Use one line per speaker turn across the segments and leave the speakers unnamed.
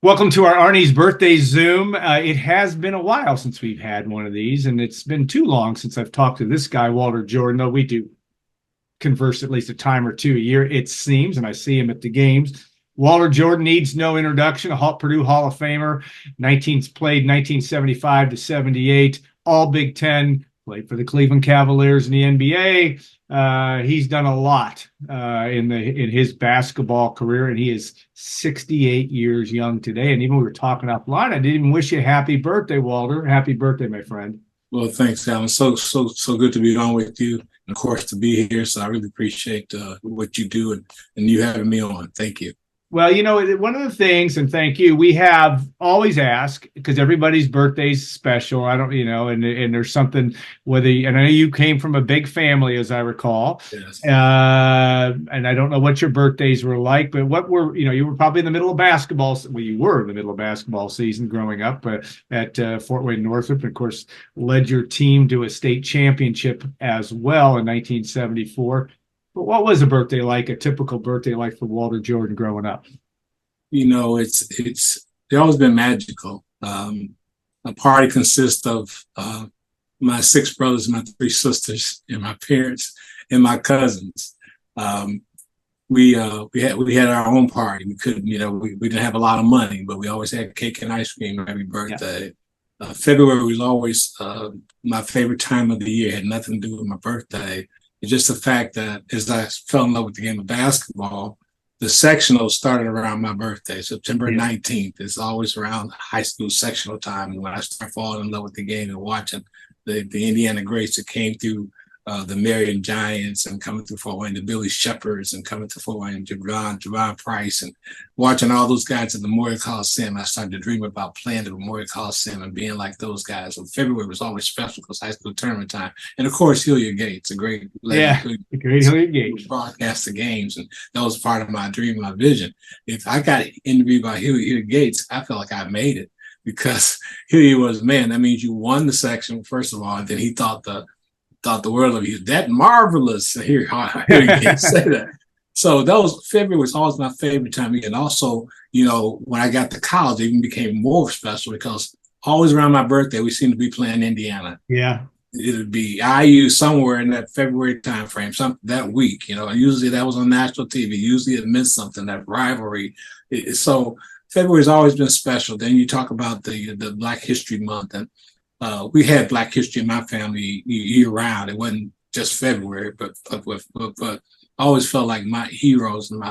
Welcome to our Arnie's birthday Zoom. It has been a while since we've had one of these, and it's been too long since I've talked to this guy, Walter Jordan, though we do converse at least a time or two a year, it seems, and I see him at the games. Walter Jordan needs no introduction, a Purdue Hall of Famer, played 1975 to 78, all Big Ten, played for the Cleveland Cavaliers in the NBA. He's done a lot in his basketball career, and he is 68 years young today. And even we were talking offline, I didn't even wish you a happy birthday, Walter. Happy birthday, my friend.
Well, thanks, Alan. So good to be on with you, and of course to be here. So I really appreciate what you do and you having me on. Thank you.
Well, one of the things, and thank you, we have always asked, because everybody's birthday's special. I don't, and there's something, and I know you came from a big family, as I recall.
Yes.
And I don't know what your birthdays were like, but you were probably in the middle of basketball. Well, you were in the middle of basketball season growing up at Fort Wayne Northrop, and of course, led your team to a state championship as well in 1974. But what was a typical birthday like for Walter Jordan growing up?
It's always been magical. A party consists of my 6 brothers, my 3 sisters, and my parents and my cousins. We had our own party. We couldn't, we didn't have a lot of money, but we always had cake and ice cream every birthday. Yeah. February was always my favorite time of the year. It had nothing to do with my birthday. It's just the fact that as I fell in love with the game of basketball, the sectional started around my birthday, September 19th. It's always around high school sectional time when I start falling in love with the game and watching the Indiana greats that came through the Marion Giants and coming through Fort Wayne, the Billy Shepherds and coming to Fort Wayne, Javon Price, and watching all those guys at the Memorial Coliseum. I started to dream about playing the Memorial Coliseum and being like those guys. So February was always special because high school tournament time. And of course, Hilliard Gates, a great
Hilliard Gates
broadcast the games. And that was part of my dream, my vision. If I got interviewed by Hilliard Gates, I felt like I made it because Hilliard was, man, that means you won the section, first of all, and then he thought the world of you. That marvelous. Here you can say that. So February was always my favorite time. And also, when I got to college, it even became more special because always around my birthday, we seemed to be playing Indiana.
Yeah.
It would be IU somewhere in that February time frame, that week. Usually that was on national TV. Usually it meant something, that rivalry. So February has always been special. Then you talk about the Black History Month, and we had Black history in my family year round. It wasn't just February, but I always felt like my heroes and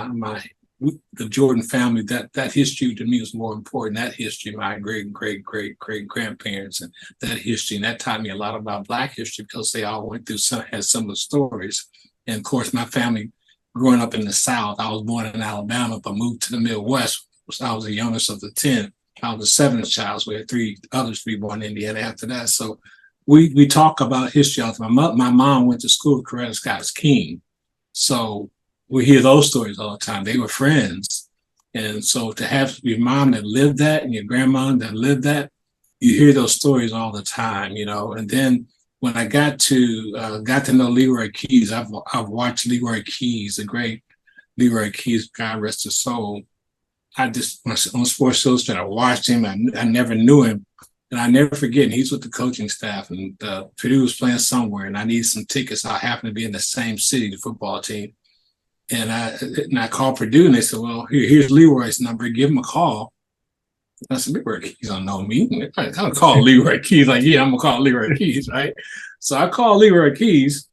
the Jordan family, that history to me was more important. That history, my great grandparents, and that history, and that taught me a lot about Black history because they all went through had similar stories. And of course, my family growing up in the South, I was born in Alabama, but moved to the Midwest. I was the youngest of the 10. I was the 7th child, so we had 3 others to be born in Indiana after that. So we talk about history all the time. My mom went to school with Coretta Scott's King. So we hear those stories all the time. They were friends. And so to have your mom that lived that and your grandma that lived that, you hear those stories all the time, And then when I got to know Leroy Keys, I've watched Leroy Keys, the great Leroy Keys, God rest his soul. I just, on Sports Illustrated, I watched him. I never knew him. And I never forget, and he's with the coaching staff. And Purdue was playing somewhere, and I needed some tickets. I happened to be in the same city, the football team. And I called Purdue, and they said, well, here's Leroy's number. Give him a call. I said, Leroy Keys don't know me. I'm going to call Leroy Keys. Like, yeah, I'm going to call Leroy Keys, right? So I called Leroy Keys,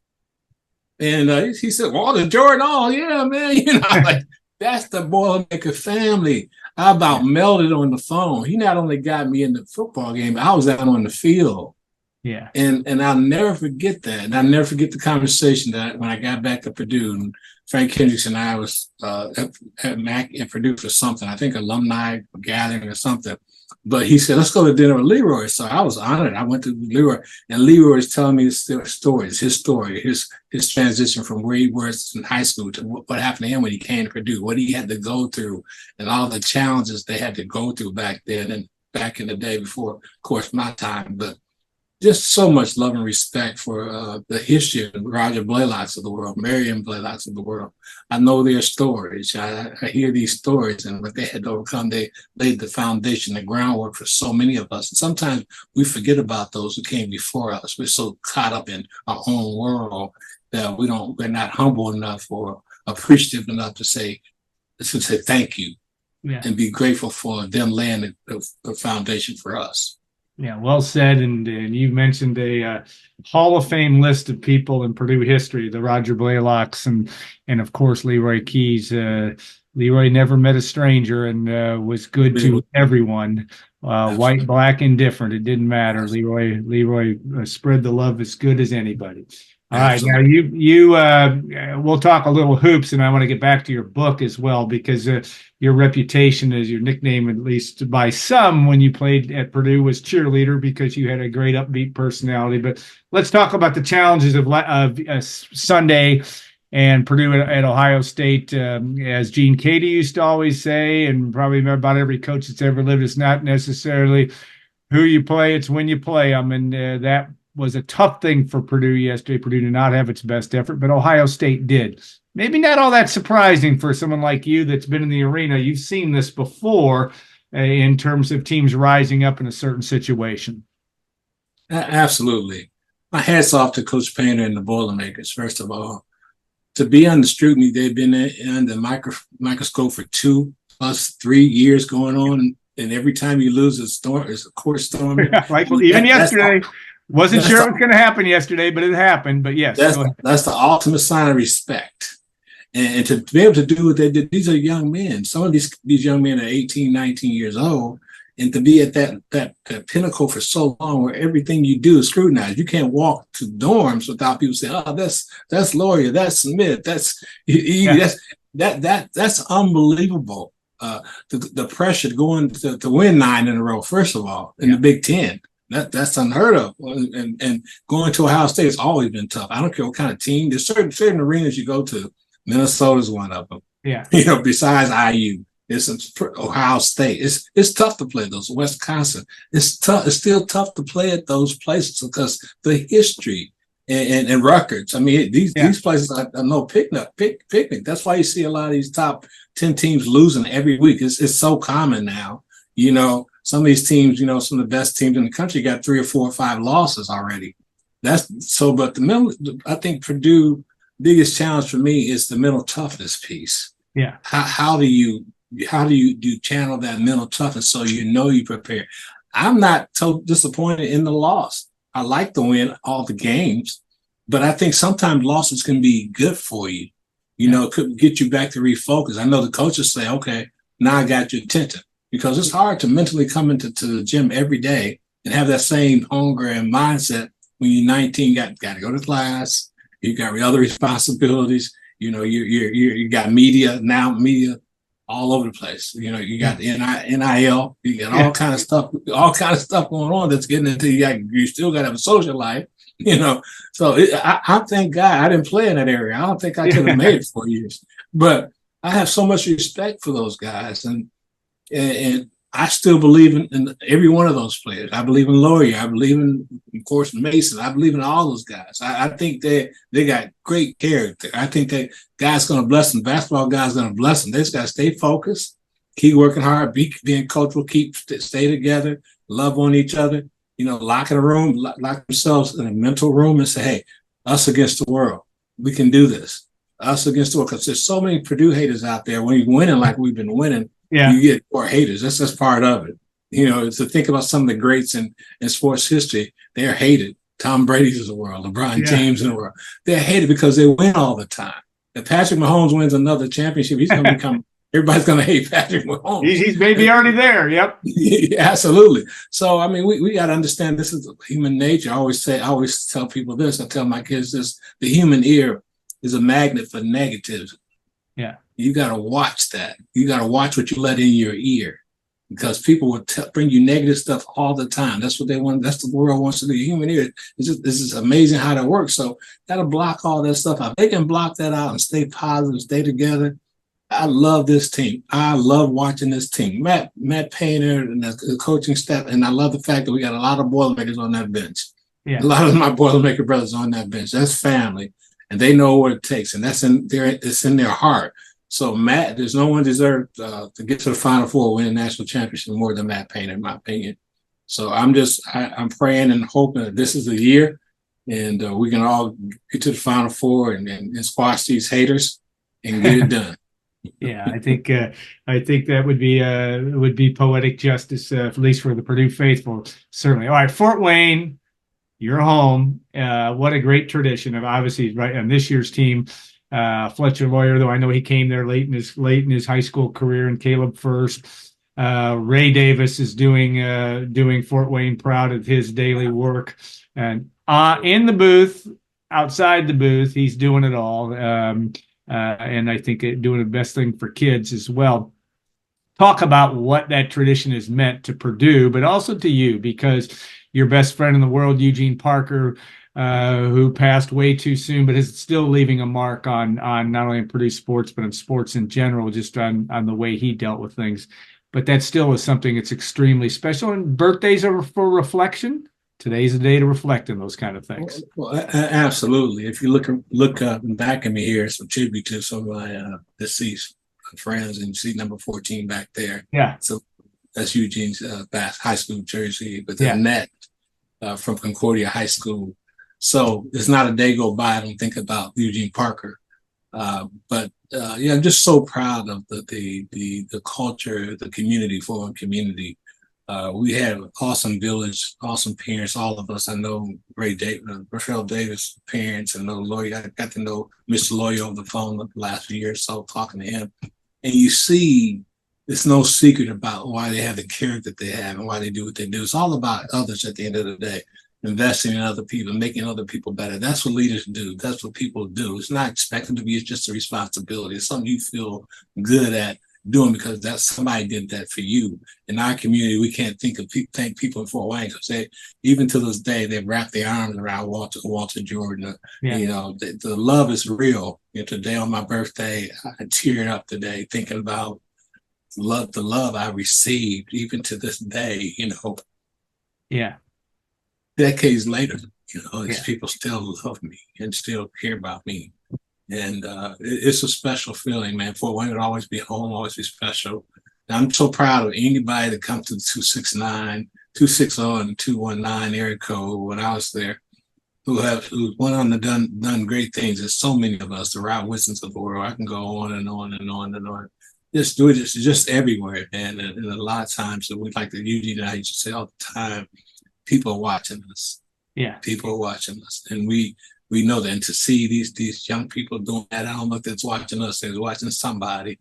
and he said, Walter Jordan, oh, yeah, man. Like, that's the Boilermakers family. I about melted on the phone. He not only got me in the football game, but I was out on the field.
Yeah.
And I'll never forget that. And I'll never forget the conversation that when I got back to Purdue, and Frank Hendricks and I was at Purdue for something, I think alumni gathering or something. But he said, let's go to dinner with Leroy. So I was honored. I went to Leroy, and Leroy is telling me his story, his transition from where he was in high school to what happened to him when he came to Purdue, what he had to go through, and all the challenges they had to go through back then and back in the day before, of course, my time. But just so much love and respect for the history of Roger Blaylocks of the world, Marion Blaylocks of the world. I know their stories. I hear these stories and what they had to overcome. They laid the foundation, the groundwork for so many of us. And sometimes we forget about those who came before us. We're so caught up in our own world that we're not humble enough or appreciative enough to say thank you, and be grateful for them laying the foundation for us.
Yeah, well said. And you mentioned a Hall of Fame list of people in Purdue history, the Roger Blaylocks and of course Leroy Keys. Leroy never met a stranger and was good to everyone, white, black, indifferent. It didn't matter. Leroy spread the love as good as anybody. All right, now we'll talk a little hoops, and I want to get back to your book as well, because your reputation, as your nickname, at least by some, when you played at Purdue, was cheerleader, because you had a great upbeat personality. But let's talk about the challenges of Sunday and Purdue at Ohio State. As Gene Cady used to always say, and probably about every coach that's ever lived, it's not necessarily who you play, it's when you play them, and that was a tough thing for Purdue yesterday. Purdue did not have its best effort, but Ohio State did. Maybe not all that surprising for someone like you that's been in the arena. You've seen this before in terms of teams rising up in a certain situation.
Absolutely. My hat's off to Coach Painter and the Boilermakers, first of all. To be under scrutiny, they've been under the microscope for 2 plus 3 years going on, and every time you lose it's a court storm.
Even yesterday. Wasn't sure it was going to happen yesterday, but it happened. But yes,
that's the ultimate sign of respect. And to be able to do what they did, these are young men. Some of these young men are 18, 19 years old. And to be at that pinnacle for so long, where everything you do is scrutinized. You can't walk to dorms without people saying, "Oh, that's Lawyer, that's Smith, that's unbelievable." The pressure going to win 9 in a row, first of all, in the Big Ten. That's unheard of. And going to Ohio State has always been tough. I don't care what kind of team. There's certain arenas you go to. Minnesota's one of them.
Yeah.
Besides IU, it's Ohio State. It's tough to play those. Wisconsin. It's tough. It's still tough to play at those places because the history and records. I mean, these places are no picnic. That's why you see a lot of these top 10 teams losing every week. It's so common now. Some of these teams, some of the best teams in the country got 3 or 4 or 5 losses already. But I think Purdue biggest challenge for me is the mental toughness piece.
Yeah.
How do you channel that mental toughness so you prepare? I'm not so disappointed in the loss. I like to win all the games, but I think sometimes losses can be good for you. It could get you back to refocus. I know the coaches say, okay, now I got your attention. Because it's hard to mentally come into the gym every day and have that same hunger and mindset when you're 19. Got to go to class. You got other responsibilities. You got media all over the place. You got NIL. You got all kind of stuff going on that's getting into you still got to have a social life. So I thank God I didn't play in that area. I don't think I could have made it 4 years. But I have so much respect for those guys, and I still believe in every one of those players. I believe in Lawyer. I believe in, of course, Mason. I believe in all those guys. I think they got great character. I think that God's going to bless them. Basketball God's going to bless them. They just got to stay focused, keep working hard, being coachable, stay together, love on each other. Lock in a room, lock themselves in a mental room and say, hey, us against the world. We can do this. Us against the world. Because there's so many Purdue haters out there. When you're winning like we've been winning, you get more haters. That's just part of it. To think about some of the greats in sports history, they're hated. Tom Brady's of the world, LeBron James in the world. They're hated because they win all the time. If Patrick Mahomes wins another championship, he's going to become, everybody's going to hate Patrick Mahomes.
He's maybe already there. Yep.
Absolutely. So, I mean, we got to understand this is human nature. I always tell people this. I tell my kids this: the human ear is a magnet for negatives.
Yeah. You
got to watch that. You got to watch what you let in your ear, because people will bring you negative stuff all the time. That's what they want. That's what the world wants to do. Your human ear. This is amazing how that works. So got to block all that stuff out. They can block that out and stay positive, stay together. I love this team. I love watching this team. Matt Painter and the coaching staff, and I love the fact that we got a lot of Boilermakers on that bench. A
Yeah.
lot of my Boilermaker brothers on that bench. That's family, and they know what it takes, and that's in their it's in their heart. So Matt, there's no one deserved to get to the Final Four, win a national championship more than Matt Payne, in my opinion. So I'm praying and hoping that this is the year, and we can all get to the Final Four and squash these haters and get it done.
Yeah, I think that would be poetic justice, at least for the Purdue faithful. Certainly. All right, Fort Wayne, you're home. What a great tradition of obviously right on this year's team. Fletcher Lawyer, though I know he came there late in his high school career, and Caleb first. Ray Davis is doing Fort Wayne proud of his daily work, and in the booth, outside the booth, he's doing it all. And I think doing the best thing for kids as well. Talk about what that tradition has meant to Purdue, but also to you, because your best friend in the world, Eugene Parker, who passed way too soon, but is still leaving a mark on not only in Purdue sports, but in sports in general, just on the way he dealt with things. But that still is something that's extremely special. And birthdays are for reflection. Today's the day to reflect on those kind of things.
Well, absolutely. If you look back at me here, some tribute to some of my deceased friends, and you see number 14 back there.
Yeah.
So that's Eugene's high school jersey, but
yeah.
the net from Concordia High School. So it's not a day go by I don't think about Eugene Parker. But I'm just so proud of the culture, the community, foreign community. We had an awesome village, awesome parents, all of us. I know Rochelle Davis' parents, and I got to know Mr. Lawyer on the phone the last year or so, talking to him. And you see, it's no secret about why they have the character they have and why they do what they do. It's all about others at the end of the day, investing in other people, making other people better. That's what leaders do. That's what people do. It's not expected to be, it's just a responsibility. It's something you feel good at doing because that's somebody did that for you. In our community, we can't thank people in Fort Wayne because even to this day they wrap their arms around Walter Jordan.
Yeah.
You know, the love is real. You know, today on my birthday, I teared up today thinking about the love I received even to this day. You know,
yeah,
decades later, you know, these people still love me and still care about me. And it's a special feeling, man. Fort Wayne would always be home, always be special. And I'm so proud of anybody that comes to the 269, 260, and 219 area code when I was there, who went on and done great things. There's so many of us, the Rob Wilsons of the world. I can go on and on and on and on. Just do it. It's just everywhere, man. And a lot of times, we like the Eugene and I used to say all the time, people are watching us.
Yeah,
people are watching us, and we know that. And to see these young people doing that, I don't know if that's watching us, they're watching somebody,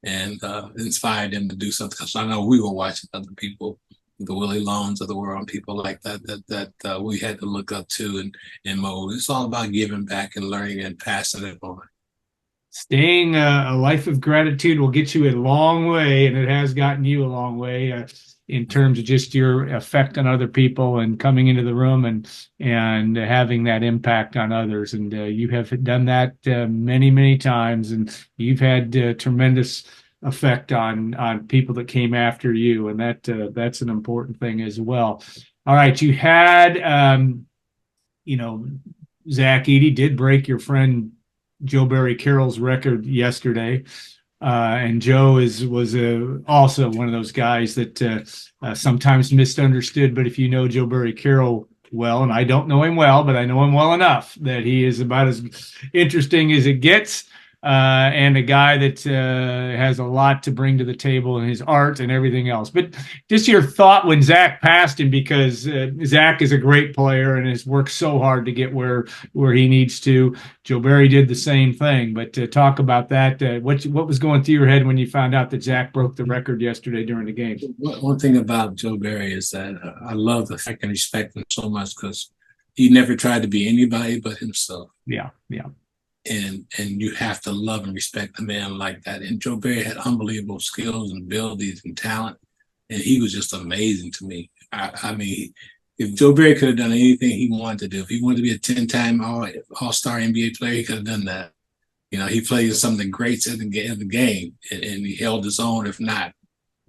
and inspired them to do something. Because I know we were watching other people, the Willie Lones of the world, and people like that we had to look up to and mold. It's all about giving back and learning and passing it on.
Staying a life of gratitude will get you a long way, and it has gotten you a long way in terms of just your effect on other people and coming into the room and having that impact on others. And you have done that many times, and you've had tremendous effect on people that came after you, and that's an important thing as well. All right, you had Zach Edey did break your friend Joe Barry Carroll's record yesterday. And Joe was also one of those guys that sometimes misunderstood. But if you know Joe Barry Carroll well, and I don't know him well, but I know him well enough that he is about as interesting as it gets, and a guy that has a lot to bring to the table in his art and everything else. But just your thought when Zach passed him, because Zach is a great player and has worked so hard to get where he needs to. Joe Barry did the same thing. But talk about that. What was going through your head when you found out that Zach broke the record yesterday during the game?
One thing about Joe Barry is that I love the fact and respect him so much because he never tried to be anybody but himself.
Yeah.
And you have to love and respect a man like that. And Joe Barry had unbelievable skills and abilities and talent, and he was just amazing to me. I mean, if Joe Barry could have done anything he wanted to do, if he wanted to be a 10-time All-Star NBA player, he could have done that. You know, he played some of the greats in the game, and he held his own, if not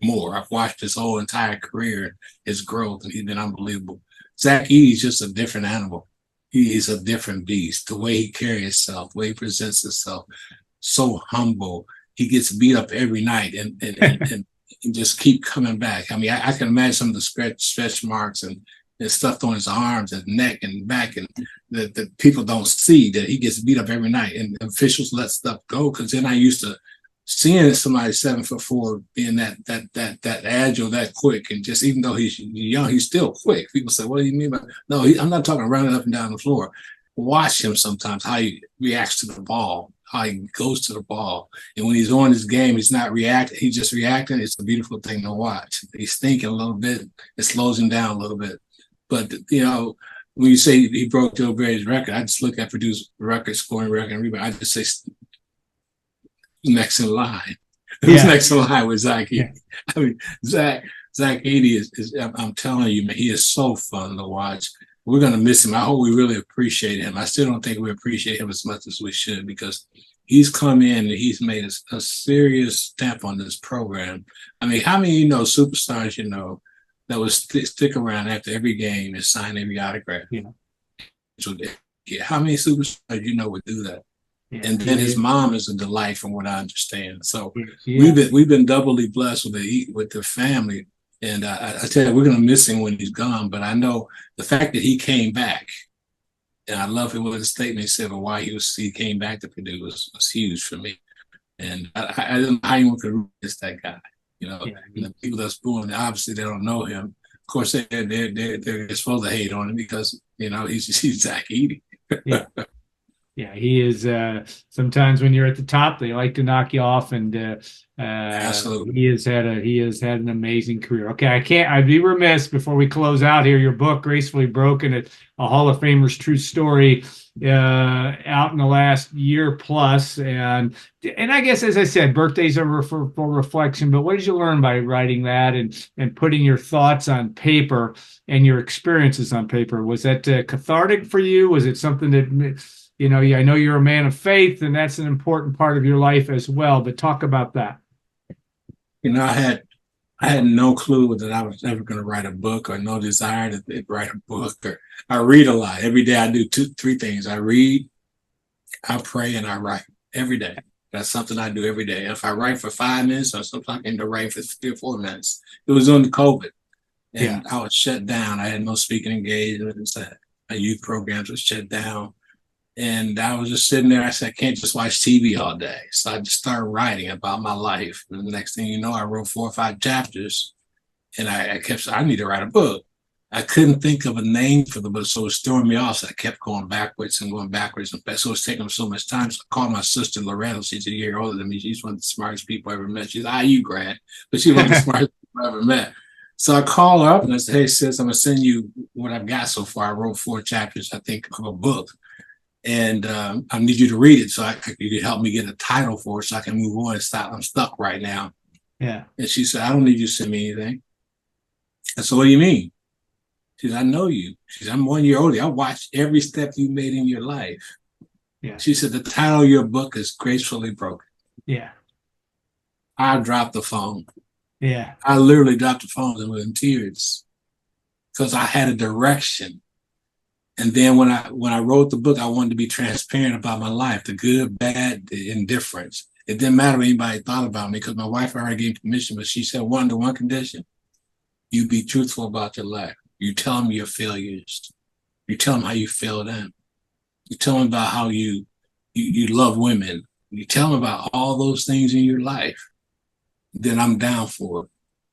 more. I've watched his whole entire career, his growth, and he's been unbelievable. Zach Eady's just a different animal. He is a different beast. The way he carries himself, the way he presents himself, so humble. He gets beat up every night and just keep coming back. I mean, I can imagine some of the stretch marks and stuff on his arms and neck and back, and the people don't see that he gets beat up every night, and officials let stuff go. Because then I used to seeing somebody 7'4" being that agile, that quick, and just even though he's young, he's still quick. People say, "What do you mean by?" No, I'm not talking running up and down the floor. Watch him sometimes how he reacts to the ball, how he goes to the ball, and when he's on his game, he's not reacting. He's just reacting. It's a beautiful thing to watch. He's thinking a little bit. It slows him down a little bit. But, you know, when you say he broke Joe Barry's record, I just look at Purdue's record, scoring record, and rebound. I just say next in line. Who's next in line with Zach Eady? I mean, Zach Eady is, I'm telling you, man, he is so fun to watch. We're going to miss him. I hope we really appreciate him. I still don't think we appreciate him as much as we should, because he's come in and he's made a serious stamp on this program. I mean, how many superstars that would stick around after every game and sign every autograph? So, how many superstars would do that? And then his mom is a delight, from what I understand. So we've been doubly blessed with the family. And I tell you, we're going to miss him when he's gone. But I know the fact that he came back, and I love it with the statement he said, why he came back to Purdue was huge for me. And I don't know how anyone could resist that guy. The people that's booing, obviously they don't know him. Of course, they're supposed to hate on him because he's Zach Eady.
Yeah, he is. Sometimes when you're at the top, they like to knock you off, and
absolutely,
he has had an amazing career. Okay, I'd be remiss before we close out here. Your book, Gracefully Broken, a Hall of Famer's true story, out in the last year plus, and I guess, as I said, birthdays are for reflection. But what did you learn by writing that and putting your thoughts on paper and your experiences on paper? Was that cathartic for you? Was it something that I know you're a man of faith, and that's an important part of your life as well, but talk about that.
I had no clue that I was ever going to write a book, or no desire to write a book. Or I read a lot. Every day I do three things. I read, I pray, and I write every day. That's something I do every day. If I write for 5 minutes, or sometimes I end up writing for 3 or 4 minutes. It was during COVID, and I was shut down. I had no speaking engagements. My youth programs were shut down. And I was just sitting there. I said, I can't just watch TV all day. So I just started writing about my life. And the next thing you know, I wrote 4 or 5 chapters. And I kept saying, I need to write a book. I couldn't think of a name for the book, so it was throwing me off. So I kept going backwards. So it was taking so much time. So I called my sister, Loretta. She's a year older than me. She's one of the smartest people I ever met. She's an IU grad, but she's one of the smartest people I ever met. So I called her up and I said, hey, sis, I'm going to send you what I've got so far. I wrote 4 chapters, I think, of a book. And I need you to read it so you can help me get a title for it so I can move on and stop. I'm stuck right now.
Yeah.
And she said, I don't need you to send me anything. I said, what do you mean? She said, I know you. She said, I'm 1 year older. I watched every step you made in your life.
Yeah.
She said, the title of your book is Gracefully Broken.
Yeah.
I dropped the phone.
Yeah.
I literally dropped the phone and was in tears because I had a direction. And then when I wrote the book, I wanted to be transparent about my life, the good, bad, the indifference. It didn't matter what anybody thought about me because my wife already gave permission, but she said, under one condition, you be truthful about your life. You tell them your failures. You tell them how you failed them. You tell them about how you love women. You tell them about all those things in your life. Then I'm down for it.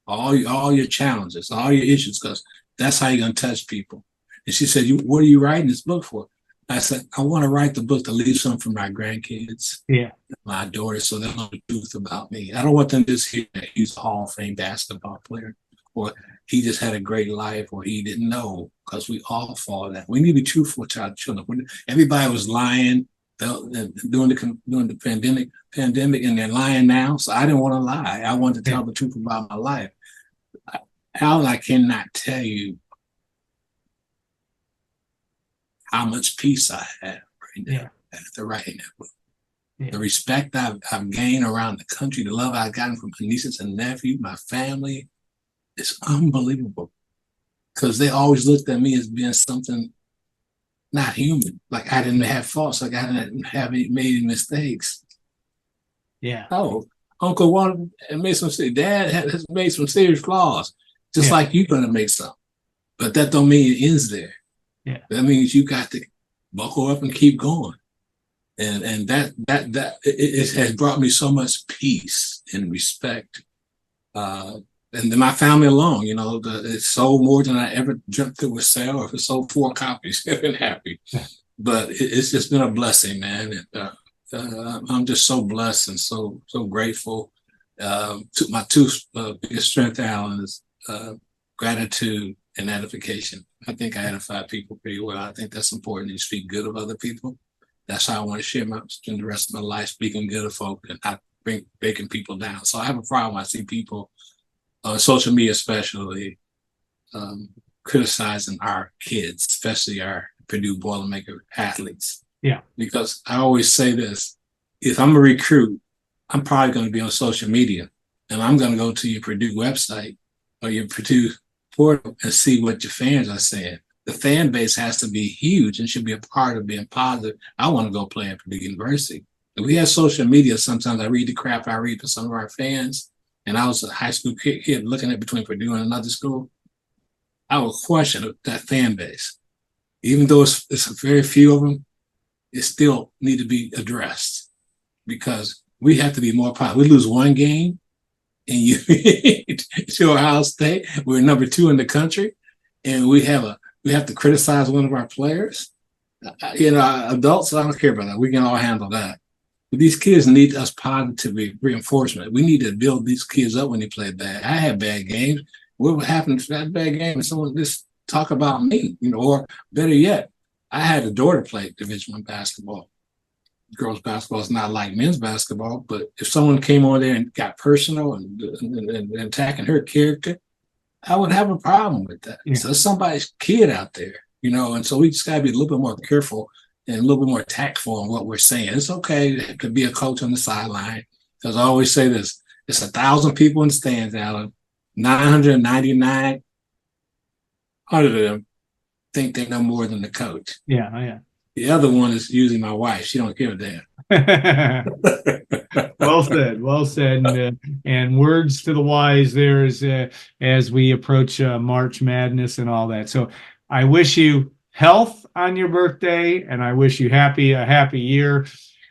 All your challenges, all your issues, because that's how you're going to touch people. And she said, what are you writing this book for? I said, I want to write the book to leave something for my grandkids, my daughters, so they'll know the truth about me. I don't want them to just hear that he's a Hall of Fame basketball player, or he just had a great life, or he didn't know, because we all fall that. We need to be truthful to our children. When everybody was lying during the pandemic, and they're lying now, so I didn't want to lie. I wanted to tell the truth about my life. Al, I cannot tell you how much peace I have right now after writing that book. The respect I've gained around the country, the love I've gotten from my nieces and nephews, my family, it's unbelievable. because they always looked at me as being something not human. Like I didn't have faults. Like I didn't have made any mistakes.
Yeah.
Oh, Uncle one made some. Dad has made some serious flaws, just
Yeah.
like you're gonna make some. But that don't mean it ends there.
Yeah.
That means you got to buckle up and keep going. And it has brought me so much peace and respect. And then my family alone, you know, it sold more than I ever dreamt it would sell. Or if it sold 4 copies, I've been happy. But it's just been a blessing, man. I'm just so blessed and so grateful. My two biggest strength, Alan, is gratitude and edification. I think I edify people pretty well. I think that's important. You speak good of other people. That's how I want to spend the rest of my life, speaking good of folk and not breaking people down. So I have a problem. I see people on social media, especially criticizing our kids, especially our Purdue Boilermaker athletes.
Yeah.
Because I always say this: if I'm a recruit, I'm probably going to be on social media, and I'm going to go to your Purdue website or your Purdue portal and see what your fans are saying. The fan base has to be huge and should be a part of being positive. I want to go play at Purdue University. If we have social media, sometimes I read the crap I read for some of our fans, and I was a high school kid looking at between Purdue and another school, I would question that fan base. Even though it's very few of them, it still need to be addressed because we have to be more positive. We lose one game and you to Ohio State, we're number 2 in the country, and we have to criticize one of our players. You know, adults, I don't care about that. We can all handle that. But these kids need us positive reinforcement. We need to build these kids up when they play bad. I had bad games. What would happen if that bad game and someone just talk about me, you know, or better yet, I had a daughter play Division I basketball. Girls basketball is not like men's basketball, but if someone came on there and got personal and attacking her character, I would have a problem with that. Yeah. So there's somebody's kid out there, you know, and so we just got to be a little bit more careful and a little bit more tactful in what we're saying. It's okay to be a coach on the sideline, because I always say this: it's 1,000 people in the stands, Alan. 999 of them think they know more than the coach.
Yeah, yeah.
The other one is usually my wife. She don't give a damn.
Well said. Well said. And words to the wise there as we approach March Madness and all that. So I wish you health on your birthday, and I wish you a happy year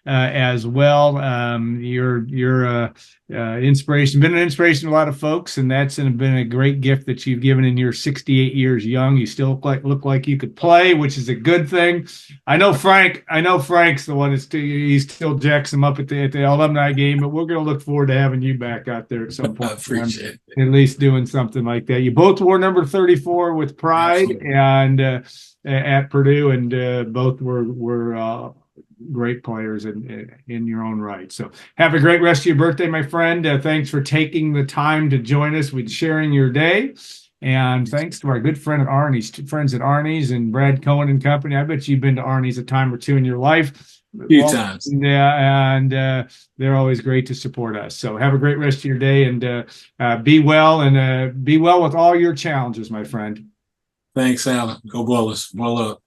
as well. You're inspiration, been an inspiration to a lot of folks, and that's been a great gift that you've given in your 68 years young. You still look like you could play, which is a good thing. I know Frank's the one he still jacks him up at the alumni game, but we're going to look forward to having you back out there at some point.
I appreciate it.
At least doing something like that. You both wore number 34 with pride. Absolutely. And at Purdue, and both were great players in your own right. So have a great rest of your birthday, my friend. Thanks for taking the time to join us with sharing your day. And thanks to our good friend at Arni's, friends at Arni's and Brad Cohen and company. I bet you've been to Arni's a time or two in your life.
A few times.
Yeah, and they're always great to support us. So have a great rest of your day, and be well, and be well with all your challenges, my friend.
Thanks, Alan. Go Boilers. Boil up.